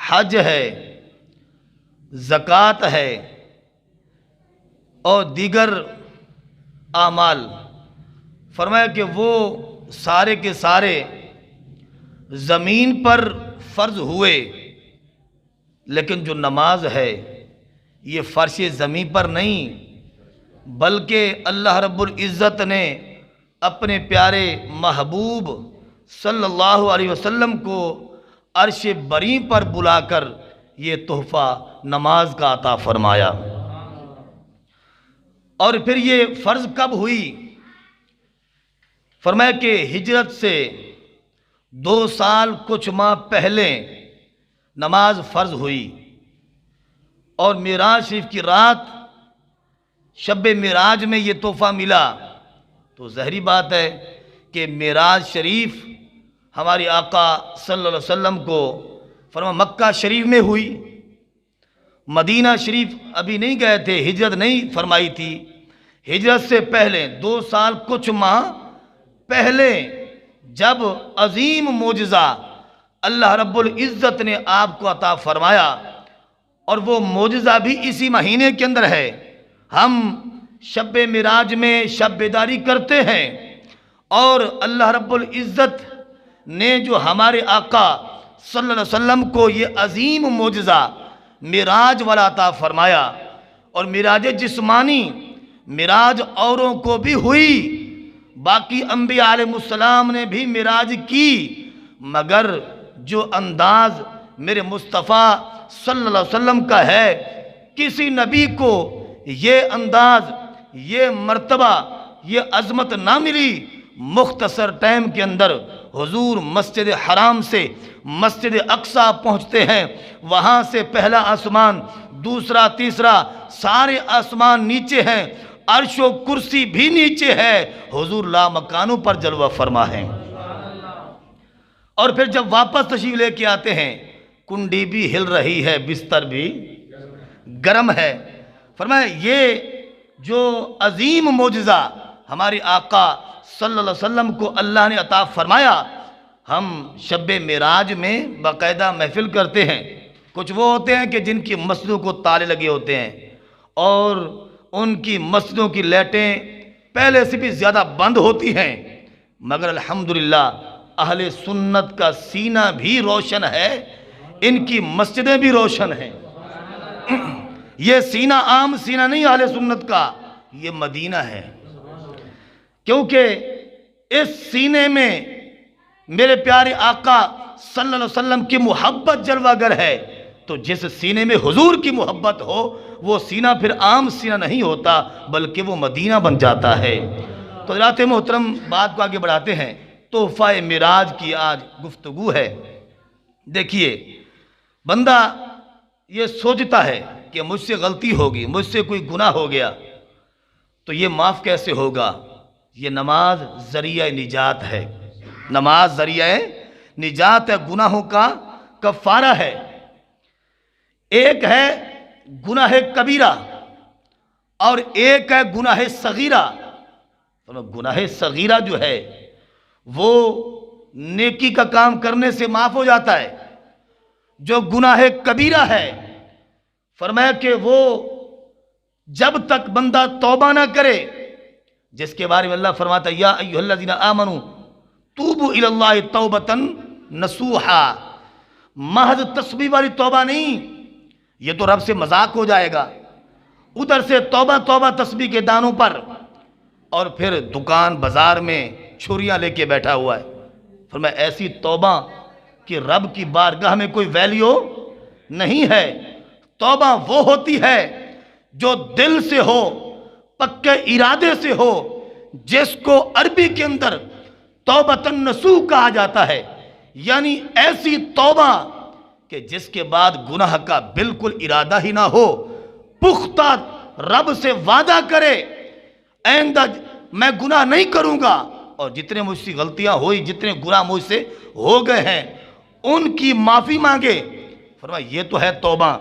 حج ہے، زکوٰۃ ہے اور دیگر اعمال، فرمایا کہ وہ سارے کے سارے زمین پر فرض ہوئے، لیکن جو نماز ہے یہ فرش زمین پر نہیں، بلکہ اللہ رب العزت نے اپنے پیارے محبوب صلی اللہ علیہ وسلم کو عرش بری پر بلا کر یہ تحفہ نماز کا عطا فرمایا۔ اور پھر یہ فرض کب ہوئی؟ فرمایا کہ ہجرت سے 2 سال کچھ ماہ پہلے نماز فرض ہوئی، اور معراج شریف کی رات شب معراج میں یہ تحفہ ملا، تو ظاہری بات ہے کہ معراج شریف ہماری آقا صلی اللہ علیہ وسلم کو فرما مکہ شریف میں ہوئی، مدینہ شریف ابھی نہیں گئے تھے، ہجرت نہیں فرمائی تھی، ہجرت سے پہلے 2 سال کچھ ماہ پہلے جب عظیم معجزہ اللہ رب العزت نے آپ کو عطا فرمایا، اور وہ معجزہ بھی اسی مہینے کے اندر ہے۔ ہم شب معراج میں شب بیداری کرتے ہیں، اور اللہ رب العزت نے جو ہمارے آقا صلی اللہ علیہ وسلم کو یہ عظیم معجزہ معراج والا عطا فرمایا، اور معراج جسمانی معراج اوروں کو بھی ہوئی، باقی انبیاء علیہ السلام نے بھی معراج کی، مگر جو انداز میرے مصطفیٰ صلی اللہ علیہ وسلم کا ہے، کسی نبی کو یہ انداز، یہ مرتبہ، یہ عظمت نہ ملی۔ مختصر ٹائم کے اندر حضور مسجد حرام سے مسجد اقصیٰ پہنچتے ہیں، وہاں سے پہلا آسمان، دوسرا، تیسرا، سارے آسمان نیچے ہیں، عرش و کرسی بھی نیچے ہے، حضور لا مکانوں پر جلوہ فرما ہیں۔ اور پھر جب واپس تشریف لے کے آتے ہیں، کنڈی بھی ہل رہی ہے، بستر بھی گرم ہے۔ فرمایا یہ جو عظیم معجزہ ہمارے آقا صلی اللہ علیہ وسلم کو اللہ نے عطا فرمایا، ہم شب معراج میں باقاعدہ محفل کرتے ہیں۔ کچھ وہ ہوتے ہیں کہ جن کی مسجدوں کو تالے لگے ہوتے ہیں، اور ان کی مسجدوں کی لائٹیں پہلے سے بھی زیادہ بند ہوتی ہیں، مگر الحمدللہ اہل سنت کا سینہ بھی روشن ہے، ان کی مسجدیں بھی روشن ہیں۔ یہ سینہ عام سینہ نہیں اہل سنت کا، یہ مدینہ ہے، کیونکہ اس سینے میں میرے پیارے آقا صلی اللہ علیہ وسلم کی محبت جلوہ گر ہے، تو جس سینے میں حضور کی محبت ہو وہ سینہ پھر عام سینہ نہیں ہوتا، بلکہ وہ مدینہ بن جاتا ہے۔ تو حضرات محترم، بات کو آگے بڑھاتے ہیں، تحفہ معراج کی آج گفتگو ہے۔ دیکھیے، بندہ یہ سوچتا ہے کہ مجھ سے غلطی ہوگی، مجھ سے کوئی گناہ ہو گیا، تو یہ معاف کیسے ہوگا؟ یہ نماز ذریعہ نجات ہے، نماز ذریعہ نجات ہے، گناہوں کا کفارہ ہے۔ ایک ہے گناہ کبیرہ اور ایک ہے گناہ صغیرہ۔ گناہ صغیرہ جو ہے وہ نیکی کا کام کرنے سے معاف ہو جاتا ہے، جو گناہ کبیرہ ہے فرمایا کہ وہ جب تک بندہ توبہ نہ کرے، جس کے بارے میں اللہ فرماتا ہے یا ایھا الذین آمنوا توبوا الی اللہ توبۃ نصوحا، محض تسبیح والی توبہ نہیں، یہ تو رب سے مذاق ہو جائے گا، ادھر سے توبہ توبہ تسبیح کے دانوں پر، اور پھر دکان بازار میں چھریاں لے کے بیٹھا ہوا ہے۔ فرمایا ایسی توبہ کہ رب کی بارگاہ میں کوئی ویلیو نہیں ہے۔ توبہ وہ ہوتی ہے جو دل سے ہو، پکے ارادے سے ہو، جس کو عربی کے اندر توبۃ نصوح کہا جاتا ہے، یعنی ایسی توبہ کہ جس کے بعد گناہ کا بالکل ارادہ ہی نہ ہو، پختہ رب سے وعدہ کرے آئندہ میں گناہ نہیں کروں گا، اور جتنے مجھ سے غلطیاں ہوئی، جتنے گناہ مجھ سے ہو گئے ہیں ان کی معافی مانگے۔ فرمایا یہ تو ہے توبہ۔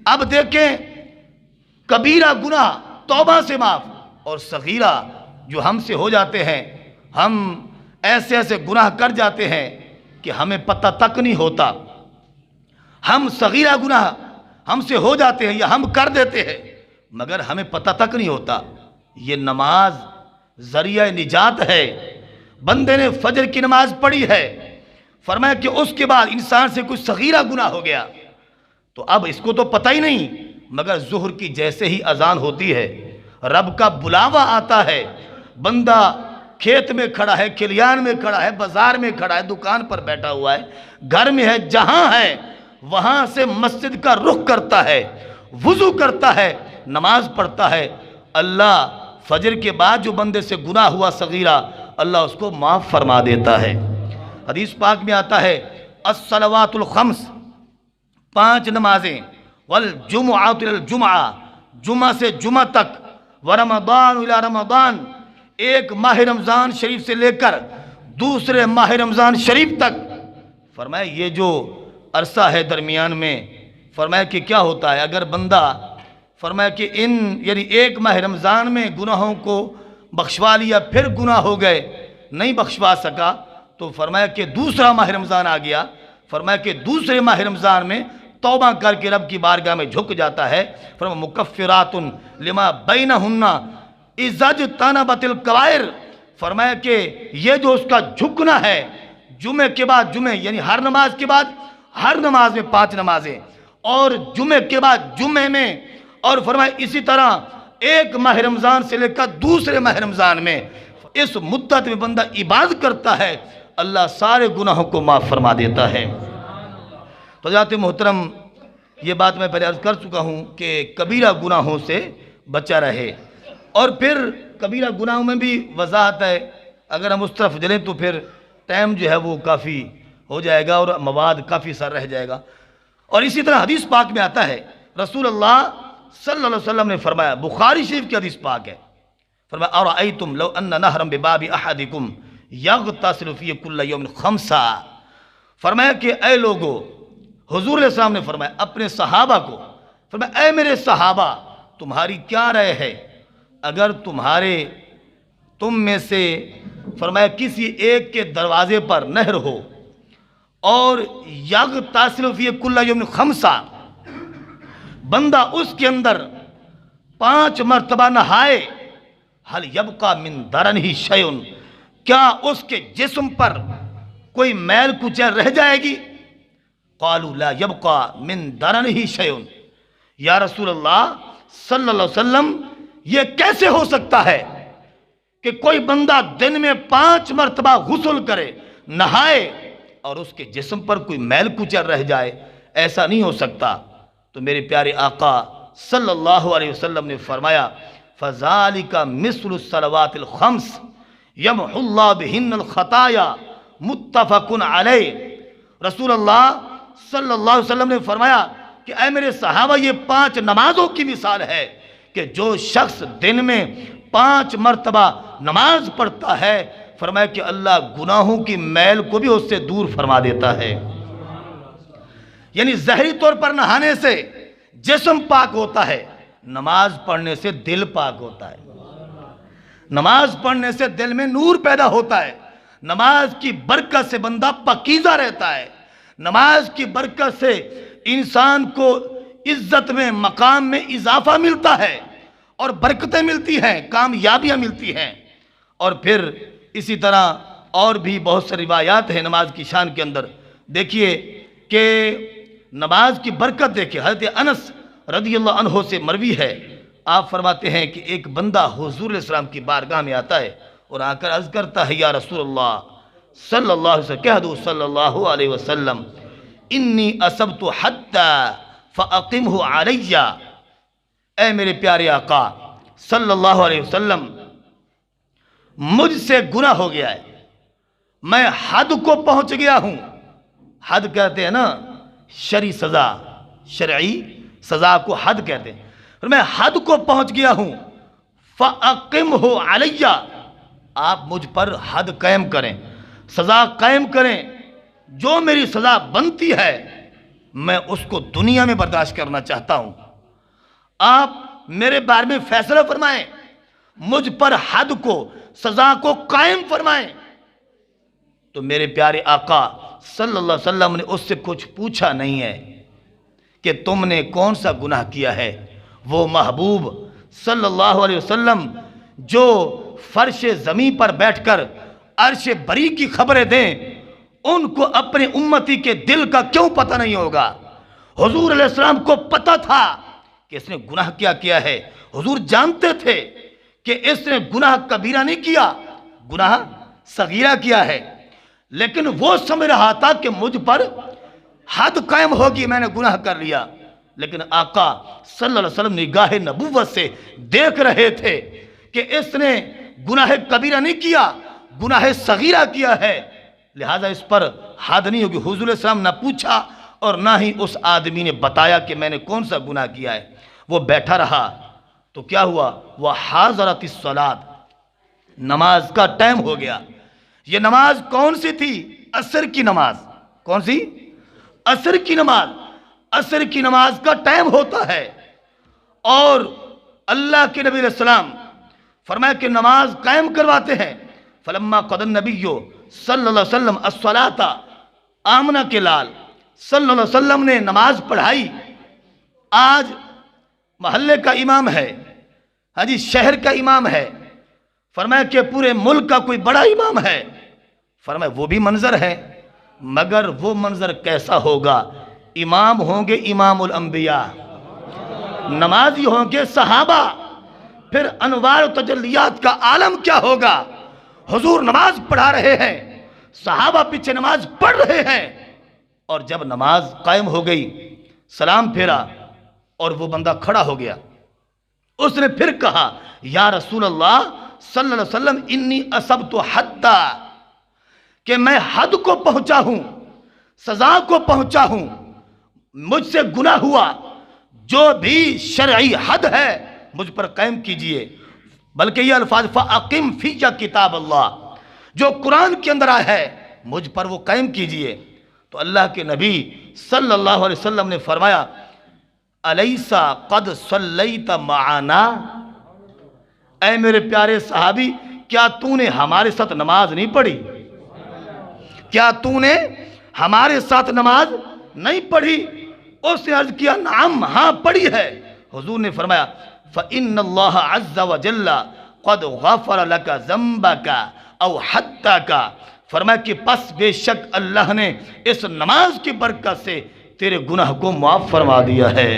اب دیکھیں، کبیرہ گناہ توبہ سے معاف، اور صغیرہ جو ہم سے ہو جاتے ہیں، ہم ایسے ایسے گناہ کر جاتے ہیں کہ ہمیں پتہ تک نہیں ہوتا۔ ہم صغیرہ گناہ ہم سے ہو جاتے ہیں یا ہم کر دیتے ہیں مگر ہمیں پتہ تک نہیں ہوتا۔ یہ نماز ذریعہ نجات ہے۔ بندے نے فجر کی نماز پڑھی ہے، فرمایا کہ اس کے بعد انسان سے کوئی صغیرہ گناہ ہو گیا تو اب اس کو تو پتہ ہی نہیں، مگر ظہر کی جیسے ہی اذان ہوتی ہے رب کا بلاوا آتا ہے، بندہ کھیت میں کھڑا ہے، کھلیان میں کھڑا ہے، بازار میں کھڑا ہے، دکان پر بیٹھا ہوا ہے، گھر میں ہے، جہاں ہے وہاں سے مسجد کا رخ کرتا ہے، وضو کرتا ہے، نماز پڑھتا ہے۔ اللہ فجر کے بعد جو بندے سے گناہ ہوا صغیرہ اللہ اس کو معاف فرما دیتا ہے۔ حدیث پاک میں آتا ہے الصلوات الخمس، 5 نمازیں، والجمعۃ الی الجمعہ، جمعہ سے جمعہ تک، ورمضان الی رمضان، ایک ماہ رمضان شریف سے لے کر دوسرے ماہ رمضان شریف تک۔ فرمایا یہ جو عرصہ ہے درمیان میں، فرمایا کہ کیا ہوتا ہے اگر بندہ فرمایا کہ یعنی ایک ماہ رمضان میں گناہوں کو بخشوا لیا پھر گناہ ہو گئے نہیں بخشوا سکا تو فرمایا کہ دوسرا ماہ رمضان آ گیا، فرمایا کہ دوسرے ماہ رمضان میں توبہ کر کے رب کی بارگاہ میں جھک جاتا ہے۔ فرمایا مکفرات لما بینہن اذا اجتنبت الکبائر، فرمایا کہ یہ جو اس کا جھکنا ہے جمعے کے بعد جمعے، یعنی ہر نماز کے بعد ہر نماز میں 5 نمازیں، اور جمعے کے بعد جمعے میں، اور فرمایا اسی طرح ایک ماہ رمضان سے لے کر دوسرے ماہ رمضان میں، اس مدت میں بندہ عبادت کرتا ہے اللہ سارے گناہوں کو معاف فرما دیتا ہے۔ تو حضرات محترم یہ بات میں پہلے عرض کر چکا ہوں کہ کبیرہ گناہوں سے بچا رہے، اور پھر کبیرہ گناہوں میں بھی وضاحت ہے، اگر ہم اس طرف چلیں تو پھر ٹائم جو ہے وہ کافی ہو جائے گا اور مواد کافی سا رہ جائے گا۔ اور اسی طرح حدیث پاک میں آتا ہے رسول اللہ صلی اللہ علیہ وسلم نے فرمایا، بخاری شریف کی حدیث پاک ہے، فرمایا ارأیتم لو ان نہرا بباب احدکم یغتسل فی کل یوم 5، فرمایا کہ اے لوگو، حضور علیہ السلام نے فرمایا اپنے صحابہ کو، فرمایا اے میرے صحابہ تمہاری کیا رائے ہے اگر تم میں سے فرمایا کسی ایک کے دروازے پر نہر ہو اور یغتسل فی کل یوم 5، بندہ اس کے اندر 5 مرتبہ نہائے، حل یبقى من درنہ شیء، کیا اس کے جسم پر کوئی میل کچیل رہ جائے گی؟ قالوا لا یبقى من درنہ شیء، یا رسول اللہ صلی اللہ علیہ وسلم یہ کیسے ہو سکتا ہے کہ کوئی بندہ دن میں 5 مرتبہ غسل کرے، نہائے اور اس کے جسم پر کوئی میل کچیل رہ جائے؟ ایسا نہیں ہو سکتا۔ تو میرے پیارے آقا صلی اللہ علیہ وسلم نے فرمایا فَذَلِكَ مِثْلُ الصَّلَوَاتِ الْخَمْسِ يَمْحُ اللَّهُ بِهِنَّ الْخَطَايَا متفق علیہ۔ رسول اللہ صلی اللہ علیہ وسلم نے فرمایا کہ اے میرے صحابہ یہ 5 نمازوں کی مثال ہے کہ جو شخص دن میں 5 مرتبہ نماز پڑھتا ہے، فرمایا کہ اللہ گناہوں کی میل کو بھی اس سے دور فرما دیتا ہے۔ یعنی ظاہری طور پر نہانے سے جسم پاک ہوتا ہے، نماز پڑھنے سے دل پاک ہوتا ہے، نماز پڑھنے سے دل میں نور پیدا ہوتا ہے، نماز کی برکت سے بندہ پاکیزہ رہتا ہے، نماز کی برکت سے انسان کو عزت میں مقام میں اضافہ ملتا ہے اور برکتیں ملتی ہیں، کامیابیاں ملتی ہیں۔ اور پھر اسی طرح اور بھی بہت سی روایات ہیں نماز کی شان کے اندر، دیکھیے کہ نماز کی برکت دیکھیں، حضرت انس رضی اللہ عنہ سے مروی ہے، آپ فرماتے ہیں کہ ایک بندہ حضور علیہ السلام کی بارگاہ میں آتا ہے اور آ کر عرض کرتا ہے یا رسول اللہ صلی اللہ علیہ وسلم، کہہ دو صلی اللہ علیہ وسلم انی اصبت حتی فاقمہ علی، اے میرے پیارے آقا صلی اللہ علیہ وسلم مجھ سے گناہ ہو گیا ہے، میں حد کو پہنچ گیا ہوں۔ حد کہتے ہیں نا شرعی سزا، شرعی سزا کو حد کہتے ہیں، اور میں حد کو پہنچ گیا ہوں، فَأَقِمْهُ عَلَيَّ، آپ مجھ پر حد قائم کریں، سزا قائم کریں، جو میری سزا بنتی ہے میں اس کو دنیا میں برداشت کرنا چاہتا ہوں، آپ میرے بارے میں فیصلہ فرمائیں، مجھ پر حد کو سزا کو قائم فرمائیں۔ تو میرے پیارے آقا صلی اللہ علیہ وسلم نے اس سے کچھ پوچھا نہیں ہے، کہ تم نے کون سا گناہ کیا ہے۔ وہ محبوب صلی اللہ علیہ وسلم جو فرش زمین پر بیٹھ کر عرش بری کی خبریں دیں، ان کو اپنے امتی کے دل کا کیوں پتہ نہیں ہوگا؟ حضور علیہ السلام کو پتہ تھا کہ اس نے گناہ کیا ہے۔ حضور جانتے تھے کہ اس نے گناہ کبیرہ نہیں کیا، گناہ صغیرہ کیا ہے، لیکن وہ سمجھ رہا تھا کہ مجھ پر حد قائم ہوگی، میں نے گناہ کر لیا۔ لیکن آقا صلی اللہ علیہ وسلم نگاہ نبوت سے دیکھ رہے تھے کہ اس نے گناہ کبیرہ نہیں کیا، گناہ صغیرہ کیا ہے، لہذا اس پر حد نہیں ہوگی۔ حضور علیہ السلام نہ پوچھا اور نہ ہی اس آدمی نے بتایا کہ میں نے کون سا گناہ کیا ہے۔ وہ بیٹھا رہا تو کیا ہوا؟ وَحَاضَرَتِ الصَّلَاةُ، نماز کا ٹائم ہو گیا۔ یہ نماز کون سی تھی؟ عصر کی نماز۔ کون سی؟ عصر کی نماز۔ عصر کی نماز کا ٹائم ہوتا ہے، اور اللہ کے نبی علیہ السلام فرمایا کہ نماز قائم کرواتے ہیں۔ فلما قضى النبی صلی اللہ علیہ وسلم الصلاۃ، آمنہ کے لال صلی اللہ علیہ وسلم نے نماز پڑھائی۔ آج محلے کا امام ہے، ہاں جی شہر کا امام ہے، فرمایا کہ پورے ملک کا کوئی بڑا امام ہے، فرمایا وہ بھی منظر ہے، مگر وہ منظر کیسا ہوگا؟ امام ہوں گے امام الانبیاء، نمازی ہوں گے صحابہ، پھر انوار و تجلیات کا عالم کیا ہوگا؟ حضور نماز پڑھا رہے ہیں، صحابہ پیچھے نماز پڑھ رہے ہیں، اور جب نماز قائم ہو گئی سلام پھیرا اور وہ بندہ کھڑا ہو گیا۔ اس نے پھر کہا یا رسول اللہ صلی اللہ علیہ وسلم انی اصبت حدا، کہ میں حد کو پہنچا ہوں، سزا کو پہنچا ہوں، مجھ سے گناہ ہوا، جو بھی شرعی حد ہے مجھ پر قائم کیجئے۔ بلکہ یہ الفاظ فَأَقِمْ فِيَّ کتاب اللہ، جو قرآن کے اندر آیا ہے مجھ پر وہ قائم کیجئے۔ تو اللہ کے نبی صلی اللہ علیہ وسلم نے فرمایا الیس قد صلیت معنا، اے میرے پیارے صحابی کیا تو نے ہمارے ساتھ نماز نہیں پڑھی؟ کیا تو نے ہمارے ساتھ نماز نہیں پڑھی؟ اس نے عرض کیا نعم، ہاں پڑھی ہے۔ حضور نے فرمایا فَإِنَّ اللَّهَ عَزَّ وَجَلَّ قَدْ غَفَرَ لَكَ ذَنْبَكَ أَوْ حَدَّكَ، فرمایا کہ پس بے شک اللہ نے اس نماز کی برکت سے تیرے گناہ کو معاف فرما دیا ہے۔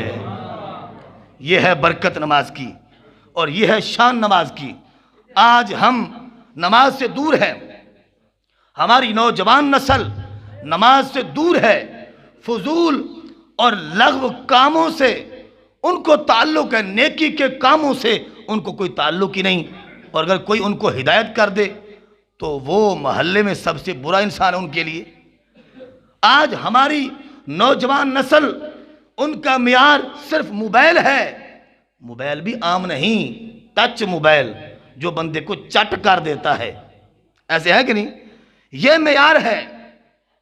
یہ ہے برکت نماز کی، اور یہ ہے شان نماز کی۔ آج ہم نماز سے دور ہیں، ہماری نوجوان نسل نماز سے دور ہے، فضول اور لغو کاموں سے ان کو تعلق ہے، نیکی کے کاموں سے ان کو کوئی تعلق ہی نہیں، اور اگر کوئی ان کو ہدایت کر دے تو وہ محلے میں سب سے برا انسان ہے ان کے لیے۔ آج ہماری نوجوان نسل ان کا معیار صرف موبائل ہے، موبائل بھی عام نہیں، ٹچ موبائل جو بندے کو چٹ کر دیتا ہے، ایسے ہے کہ نہیں؟ یہ معیار ہے،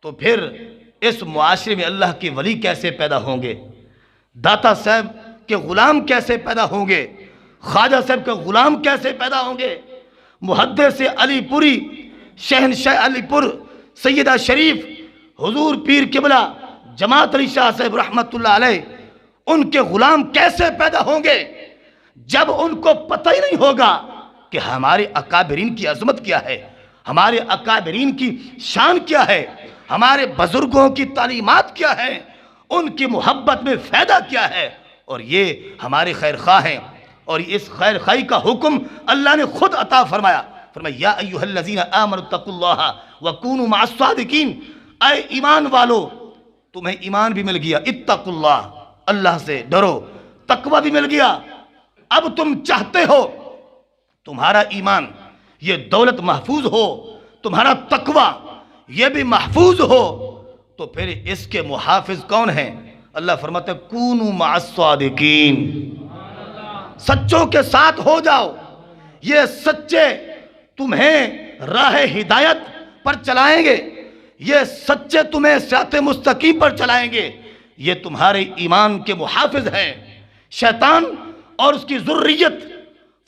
تو پھر اس معاشرے میں اللہ کے ولی کیسے پیدا ہوں گے؟ داتا صاحب کے غلام کیسے پیدا ہوں گے؟ خواجہ صاحب کے غلام کیسے پیدا ہوں گے؟ محدث علی پوری، شہنشاہ علی پور، سیدہ شریف، حضور پیر قبلہ جماعت علی شاہ صاحب رحمت اللہ علیہ، ان کے غلام کیسے پیدا ہوں گے جب ان کو پتہ ہی نہیں ہوگا کہ ہمارے اکابرین کی عظمت کیا ہے، ہمارے اکابرین کی شان کیا ہے، ہمارے بزرگوں کی تعلیمات کیا ہے، ان کی محبت میں فائدہ کیا ہے، اور یہ ہمارے خیر خواہ ہیں، اور اس خیر خواہی کا حکم اللہ نے خود عطا فرمایا۔ فرمایا یا ایھا الذین آمنوا اتقوا اللہ وکونوا مع الصادقین، اے ایمان والو تمہیں ایمان بھی مل گیا، اتقوا اللہ، اللہ سے ڈرو، تقوی بھی مل گیا۔ اب تم چاہتے ہو تمہارا ایمان یہ دولت محفوظ ہو، تمہارا تقوی یہ بھی محفوظ ہو، تو پھر اس کے محافظ کون ہیں؟ اللہ فرماتا ہے کونوا مع الصادقین، سچوں کے ساتھ ہو جاؤ، یہ سچے تمہیں راہ ہدایت پر چلائیں گے، یہ سچے تمہیں صراط مستقیم پر چلائیں گے، یہ تمہارے ایمان کے محافظ ہیں۔ شیطان اور اس کی ذریت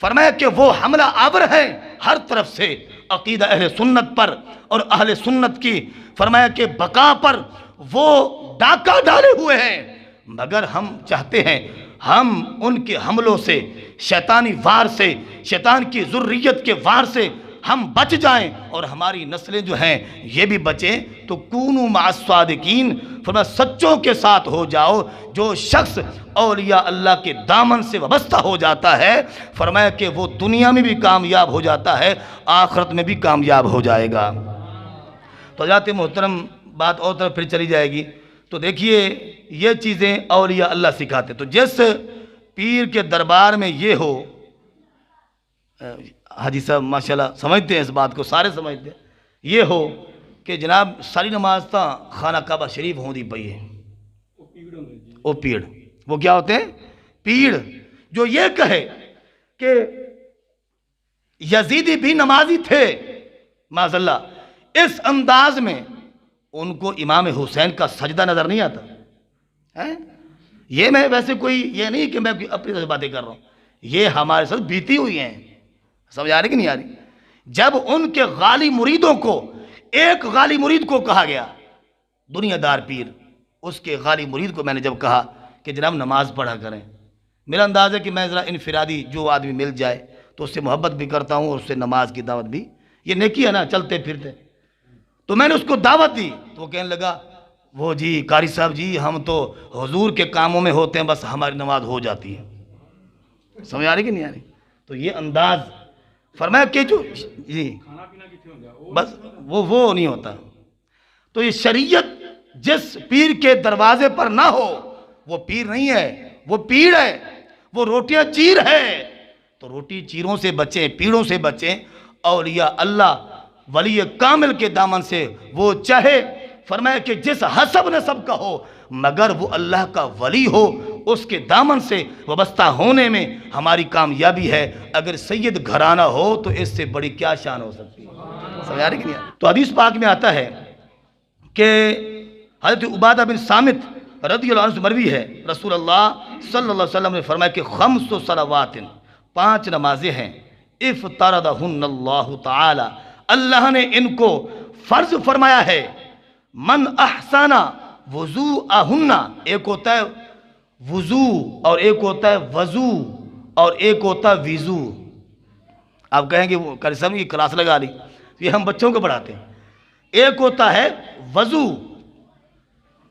فرمایا کہ وہ حملہ آور ہے ہر طرف سے عقیدہ اہل سنت پر اور اہل سنت کی فرمایا کہ بقا پر وہ ڈاکہ ڈالے ہوئے ہیں، مگر ہم چاہتے ہیں ہم ان کے حملوں سے، شیطانی وار سے، شیطان کی ذریت کے وار سے ہم بچ جائیں اور ہماری نسلیں جو ہیں یہ بھی بچیں۔ تو کونوا مع الصادقین، فرمایا سچوں کے ساتھ ہو جاؤ۔ جو شخص اولیاء اللہ کے دامن سے وابستہ ہو جاتا ہے، فرمایا کہ وہ دنیا میں بھی کامیاب ہو جاتا ہے، آخرت میں بھی کامیاب ہو جائے گا۔ تو حضرات محترم، بات اور طرف پھر چلی جائے گی۔ تو دیکھیے یہ چیزیں اولیاء اللہ سکھاتے۔ تو جس پیر کے دربار میں یہ ہو، حاجی صاحب ماشاءاللہ سمجھتے ہیں اس بات کو، سارے سمجھتے ہیں، یہ ہو کہ جناب ساری نماز تا خانہ کعبہ شریف ہوندی پئی ہے، وہ پیڑ، وہ کیا ہوتے ہیں؟ پیڑ۔ جو یہ کہے کہ یزیدی بھی نمازی تھے، معاذ اللہ، اس انداز میں ان کو امام حسین کا سجدہ نظر نہیں آتا۔ یہ میں ویسے کوئی یہ نہیں کہ میں اپنی طرف سے باتیں کر رہا ہوں، یہ ہمارے ساتھ بیتی ہوئی ہیں، سمجھ آ رہی کہ نہیں آ رہی؟ جب ان کے غالی مریدوں کو، ایک غالی مرید کو کہا گیا، دنیا دار پیر، اس کے غالی مرید کو میں نے جب کہا کہ جناب نماز پڑھا کریں، میرا انداز ہے کہ میں ذرا انفرادی جو آدمی مل جائے تو اس سے محبت بھی کرتا ہوں اور اس سے نماز کی دعوت بھی، یہ نیکی ہے نا، چلتے پھرتے۔ تو میں نے اس کو دعوت دی تو وہ کہنے لگا، وہ جی قاری صاحب جی ہم تو حضور کے کاموں میں ہوتے ہیں، بس ہماری نماز ہو جاتی ہے۔ سمجھ آ رہی کہ نہیں آ رہی؟ تو یہ انداز فرمایا کہ جو جی بس وہ نہیں ہوتا۔ تو یہ شریعت جس پیر کے دروازے پر نہ ہو وہ پیر نہیں ہے، وہ پیڑ ہے، وہ روٹیاں چیر ہے۔ تو روٹی چیروں سے بچیں، پیڑوں سے بچیں۔ اولیاء اللہ ولی کامل کے دامن سے وہ چاہے، فرمایا کہ جس حسب نسب کا ہو مگر وہ اللہ کا ولی ہو، اس کے دامن سے وابستہ ہونے میں ہماری کامیابی ہے۔ اگر سید گھرانہ ہو تو اس سے بڑی کیا شان ہو سکتی ہے؟ سمجھ آ رہی کہ نہیں؟ تو حدیث پاک میں آتا ہے کہ حضرت عبادہ بن صامت رضی اللہ عنہ سے مروی ہے، رسول اللہ صلی اللہ علیہ وسلم نے فرمایا کہ 5 صلوات، 5 نمازیں ہیں، افترضہن اللہ تعالی، اللہ نے ان کو فرض فرمایا ہے۔ من احسن وضوءہن، ایک ہوتا ہے وضو اور ایک ہوتا ہے وضو اور ایک ہوتا ہے وضو۔ آپ کہیں گے وہ قاری صاحب کی کلاس لگا لی، یہ ہم بچوں کو پڑھاتے ہیں۔ ایک ہوتا ہے وضو،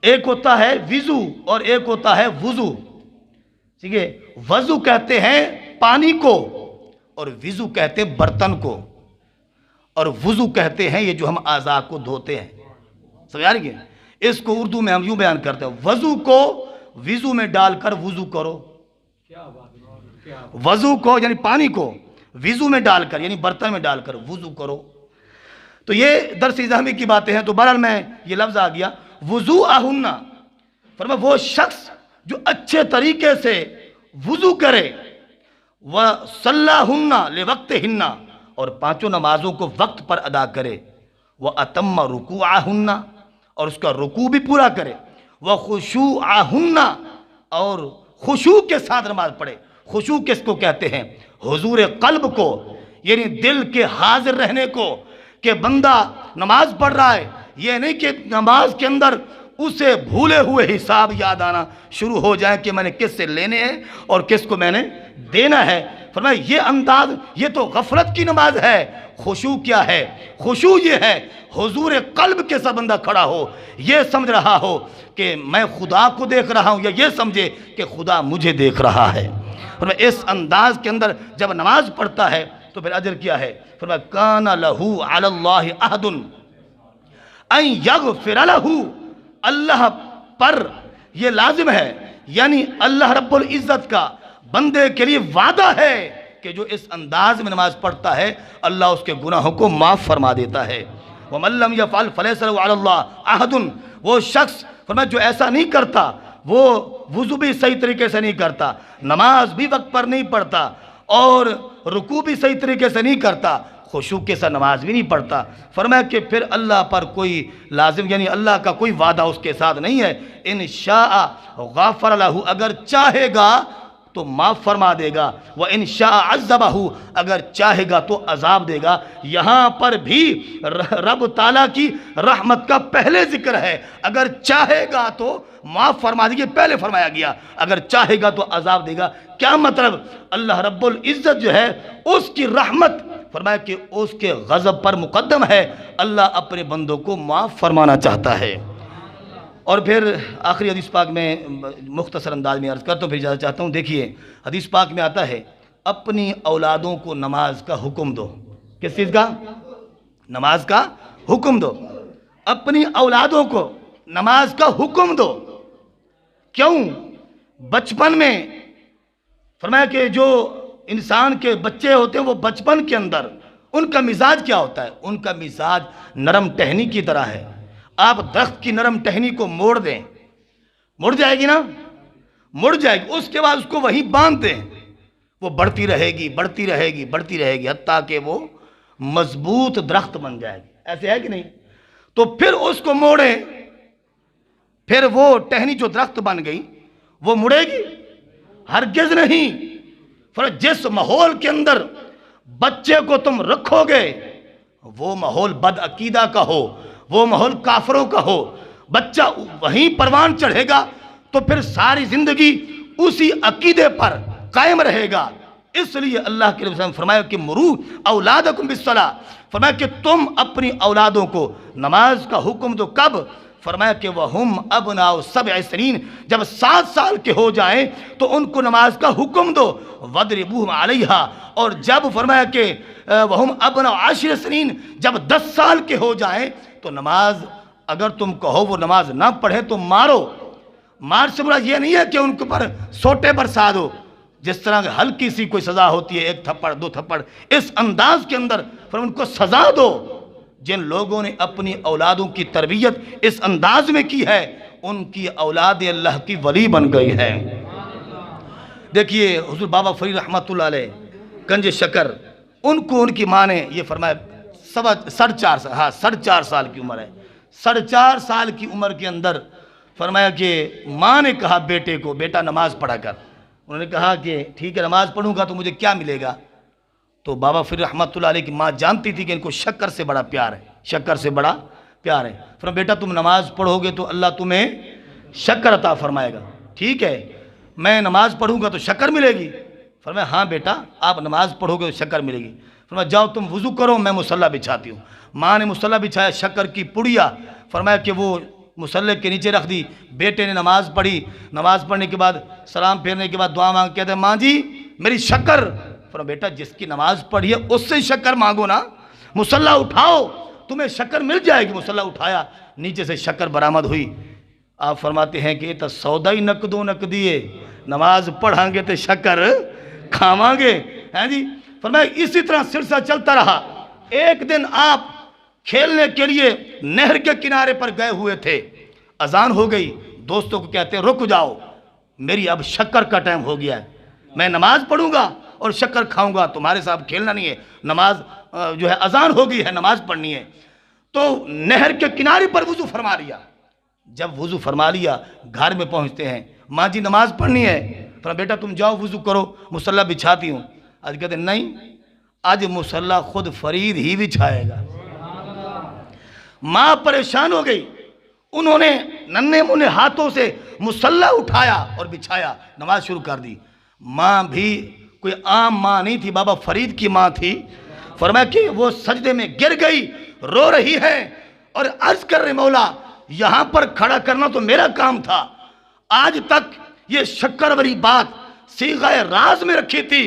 ایک ہوتا ہے وضو اور ایک ہوتا ہے وضو، ٹھیک ہے؟ وضو کہتے ہیں پانی کو اور وضو کہتے ہیں برتن کو، اور وضو کہتے ہیں یہ جو ہم اعضاء کو دھوتے ہیں۔ سمجھ آ رہی ہے؟ اس کو اردو میں ہم یوں بیان کرتے ہیں، وضو کو وضو میں ڈال کر وضو کرو، وضو کو یعنی پانی کو وضو میں ڈال کر یعنی برتن میں ڈال کر وضو کرو۔ تو یہ درس اضافی کی باتیں ہیں۔ تو بہرحال میں یہ لفظ آ گیا وضوءہن، فرمایا وہ شخص جو اچھے طریقے سے وضو کرے، وصلاہن لوقتہن، اور 5 نمازوں کو وقت پر ادا کرے، واتم رکوعہن، اور اس کا رکوع بھی پورا کرے، وخشوعہن، اور خشوع کے ساتھ نماز پڑھے۔ خشوع کس کو کہتے ہیں؟ حضور قلب کو، یعنی دل کے حاضر رہنے کو، کہ بندہ نماز پڑھ رہا ہے، یہ نہیں کہ نماز کے اندر اسے بھولے ہوئے حساب یاد آنا شروع ہو جائے کہ میں نے کس سے لینے ہیں اور کس کو میں نے دینا ہے۔ فرمایا یہ انداز، یہ تو غفلت کی نماز ہے۔ خشوع کیا ہے؟ خشوع یہ ہے حضور قلب کے ساتھ بندہ کھڑا ہو، یہ سمجھ رہا ہو کہ میں خدا کو دیکھ رہا ہوں، یا یہ سمجھے کہ خدا مجھے دیکھ رہا ہے۔ فرمایا اس انداز کے اندر جب نماز پڑھتا ہے تو پھر اجر کیا ہے؟ فرمایا کان لہ علی اللہ عہد ان یغفر لہ، اللہ پر یہ لازم ہے، یعنی اللہ رب العزت کا بندے کے لیے وعدہ ہے کہ جو اس انداز میں نماز پڑھتا ہے اللہ اس کے گناہوں کو معاف فرما دیتا ہے۔ وَمَن لَّمْ يَفْعَلْ فَلَيْسَ لَهُ عَلَى اللَّهِ عَهْدٌ، وہ شخص فرمایا جو ایسا نہیں کرتا، وہ وضو بھی صحیح طریقے سے نہیں کرتا، نماز بھی وقت پر نہیں پڑھتا، اور رکوع بھی صحیح طریقے سے نہیں کرتا، خشوع کے ساتھ نماز بھی نہیں پڑھتا، فرمایا کہ پھر اللہ پر کوئی لازم یعنی اللہ کا کوئی وعدہ اس کے ساتھ نہیں ہے۔ ان شاء غفر لہ، اگر چاہے گا تو معاف فرما دے گا، وَإِن شَاءَ عَذَّبَهُ اگر چاہے گا تو عذاب دے گا۔ یہاں پر بھی رب تعالیٰ کی رحمت کا پہلے ذکر ہے، اگر چاہے گا تو معاف فرما دے گا، پہلے فرمایا گیا اگر چاہے گا تو عذاب دے گا۔ کیا مطلب؟ اللہ رب العزت جو ہے اس کی رحمت فرمایا کہ اس کے غضب پر مقدم ہے، اللہ اپنے بندوں کو معاف فرمانا چاہتا ہے۔ اور پھر آخری حدیث پاک میں مختصر انداز میں عرض کرتا ہوں، پھر اجازت چاہتا ہوں۔ دیکھیے حدیث پاک میں آتا ہے اپنی اولادوں کو نماز کا حکم دو۔ کس چیز کا؟ نماز کا حکم دو۔ اپنی اولادوں کو نماز کا حکم دو۔ کیوں؟ بچپن میں فرمایا کہ جو انسان کے بچے ہوتے ہیں وہ بچپن کے اندر ان کا مزاج کیا ہوتا ہے؟ ان کا مزاج نرم ٹہنی کی طرح ہے۔ آپ درخت کی نرم ٹہنی کو موڑ دیں، مڑ جائے گی نا؟ مڑ جائے گی، اس کے بعد اس کو وہیں باندھ دیں، وہ بڑھتی رہے گی بڑھتی رہے گی بڑھتی رہے گی حتیٰ کہ وہ مضبوط درخت بن جائے گی۔ ایسے ہے کہ نہیں؟ تو پھر اس کو موڑیں، پھر وہ ٹہنی جو درخت بن گئی وہ مڑے گی؟ ہرگز نہیں۔ جس ماحول کے اندر بچے کو تم رکھو گے وہ ماحول بد عقیدہ کا ہو، وہ ماحول کافروں کا ہو، بچہ وہیں پروان چڑھے گا تو پھر ساری زندگی اسی عقیدے پر قائم رہے گا۔ اس لیے اللہ کے رسول نے فرمایا کہ مرو اولادکم بالصلاۃ، فرمایا کہ تم اپنی اولادوں کو نماز کا حکم دو۔ کب؟ فرمایا کہ وَهُمْ أَبْنَاءُ سَبْعِ سِنِينَ، جب 7 سال کے ہو جائیں تو ان کو نماز کا حکم دو۔ وَضْرِبُوهُمْ عَلَيْهَا، اور جب فرمایا کہ وَهُمْ أَبْنَاءُ 10 سِنِينَ، جب 10 سال کے ہو جائیں تو نماز اگر تم کہو وہ نماز نہ پڑھے تو مارو۔ مار سے برا یہ نہیں ہے کہ ان کے پر سوٹے برسا دو، جس طرح ہلکی سی کوئی سزا ہوتی ہے، 1 تھپڑ 2 تھپڑ، اس انداز کے اندر پھر ان کو سزا دو۔ جن لوگوں نے اپنی اولادوں کی تربیت اس انداز میں کی ہے ان کی اولاد اللہ کی ولی بن گئی ہے۔ دیکھیے حضور بابا فرید رحمت اللہ علیہ گنج شکر، ان کو ان کی ماں نے یہ فرمایا 4.5 سال کی عمر ہے، 4.5 سال کی عمر کے اندر فرمایا کہ ماں نے کہا بیٹے کو بیٹا نماز پڑھا کر۔ انہوں نے کہا کہ ٹھیک ہے نماز پڑھوں گا تو مجھے کیا ملے گا؟ تو بابا فرید رحمت اللہ علیہ کی ماں جانتی تھی کہ ان کو شکر سے بڑا پیار ہے، شکر سے بڑا پیار ہے۔ فرمایا بیٹا تم نماز پڑھو گے تو اللہ تمہیں شکر عطا فرمائے گا، ٹھیک ہے میں نماز پڑھوں گا تو شکر ملے گی؟ فرمایا ہاں بیٹا آپ نماز پڑھو گے تو شکر ملے گی۔ فرمایا جاؤ تم وضو کرو میں مصلی بچھاتی ہوں۔ ماں نے مصلی بچھایا، شکر کی پڑیا فرمایا کہ وہ مصلی کے نیچے رکھ دی۔ بیٹے نے نماز پڑھی، نماز پڑھنے کے بعد سلام پھیرنے کے بعد دعا مانگ، کہتے ہیں ماں جی میری شکر۔ فرمایا بیٹا جس کی نماز پڑھی ہے اس سے شکر مانگو نا، مصلی اٹھاؤ تمہیں شکر مل جائے گی۔ مصلی اٹھایا، نیچے سے شکر برآمد ہوئی۔ آپ فرماتے ہیں کہ یہ تو سودا ہی نقدو نقدیے، نماز پڑھیں گے تو شکر کھاواں گے، ہیں جی۔ فرمایا اسی طرح سلسلہ چلتا رہا۔ ایک دن آپ کھیلنے کے لیے نہر کے کنارے پر گئے ہوئے تھے، اذان ہو گئی، دوستوں کو کہتے ہیں رک جاؤ میری اب شکر کا ٹائم ہو گیا ہے، میں نماز پڑھوں گا اور شکر کھاؤں گا، تمہارے ساتھ کھیلنا نہیں ہے، نماز جو ہے اذان ہو گئی ہے نماز پڑھنی ہے۔ تو نہر کے کنارے پر وضو فرما لیا۔ جب وضو فرما لیا گھر میں پہنچتے ہیں، ماں جی نماز پڑھنی ہے۔ فرمایا بیٹا تم جاؤ وضو کرو مصلی بچھاتی ہوں۔ آج کہتے ہیں نہیں آج مصلی خود فرید ہی بچھائے گا۔ ماں پریشان ہو گئی، انہوں نے ننھے منھے ہاتھوں سے مصلی اٹھایا اور بچھایا، نماز شروع کر دی۔ ماں بھی کوئی عام ماں نہیں تھی، بابا فرید کی ماں تھی۔ فرمایا کہ وہ سجدے میں گر گئی، رو رہی ہے اور عرض کر رہے مولا یہاں پر کھڑا کرنا تو میرا کام تھا، آج تک یہ شکر والی بات صیغہ راز میں رکھی تھی،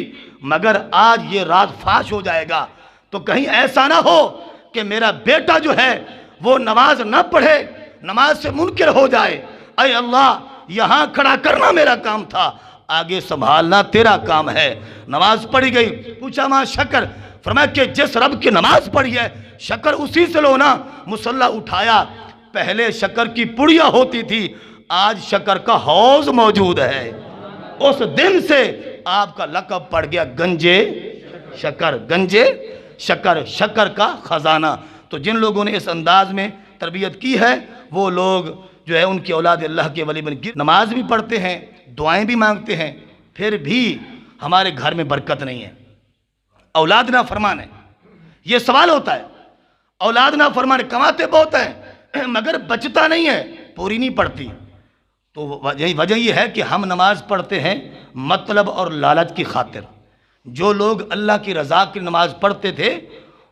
مگر آج یہ راز فاش ہو جائے گا تو کہیں ایسا نہ ہو کہ میرا بیٹا جو ہے وہ نماز نہ پڑھے، نماز سے منکر ہو جائے۔ اے اللہ یہاں کھڑا کرنا میرا کام تھا، آگے سنبھالنا تیرا کام ہے۔ نماز پڑھی گئی، پوچھا ماں شکر؟ فرمایا کہ جس رب کی نماز پڑھی ہے شکر اسی سے لو نا۔ مصلی اٹھایا، پہلے شکر کی پڑیا ہوتی تھی، آج شکر کا حوض موجود ہے۔ اس دن سے آپ کا لقب پڑ گیا گنجے شکر، گنجے شکر، شکر کا خزانہ۔ تو جن لوگوں نے اس انداز میں تربیت کی ہے وہ لوگ جو ہے ان کی اولاد اللہ کے ولی بن گئے، نماز بھی پڑھتے ہیں، دعائیں بھی مانگتے ہیں، پھر بھی ہمارے گھر میں برکت نہیں ہے، اولاد نافرمان ہے۔ یہ سوال ہوتا ہے، اولاد نافرمان کماتے بہت ہیں مگر بچتا نہیں ہے، پوری نہیں پڑتی۔ تو وجہ یہ ہے کہ ہم نماز پڑھتے ہیں مطلب اور لالچ کی خاطر۔ جو لوگ اللہ کی رضا کی نماز پڑھتے تھے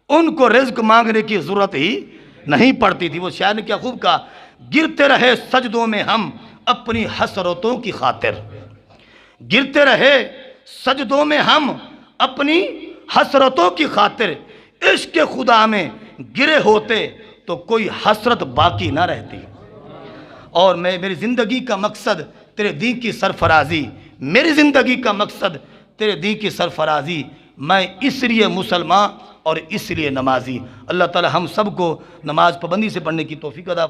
ان کو رزق مانگنے کی ضرورت ہی نہیں پڑتی تھی۔ وہ شاعر نے کیا خوب کہا، گرتے رہے سجدوں میں ہم اپنی حسرتوں کی خاطر، گرتے رہے سجدوں میں ہم اپنی حسرتوں کی خاطر، عشق خدا میں گرے ہوتے تو کوئی حسرت باقی نہ رہتی۔ اور میری زندگی کا مقصد تیرے دین کی سرفرازی، میری زندگی کا مقصد تیرے دین کی سرفرازی، میں اس لیے مسلمان اور اس لیے نمازی۔ اللہ تعالی ہم سب کو نماز پابندی سے پڑھنے کی توفیق عطا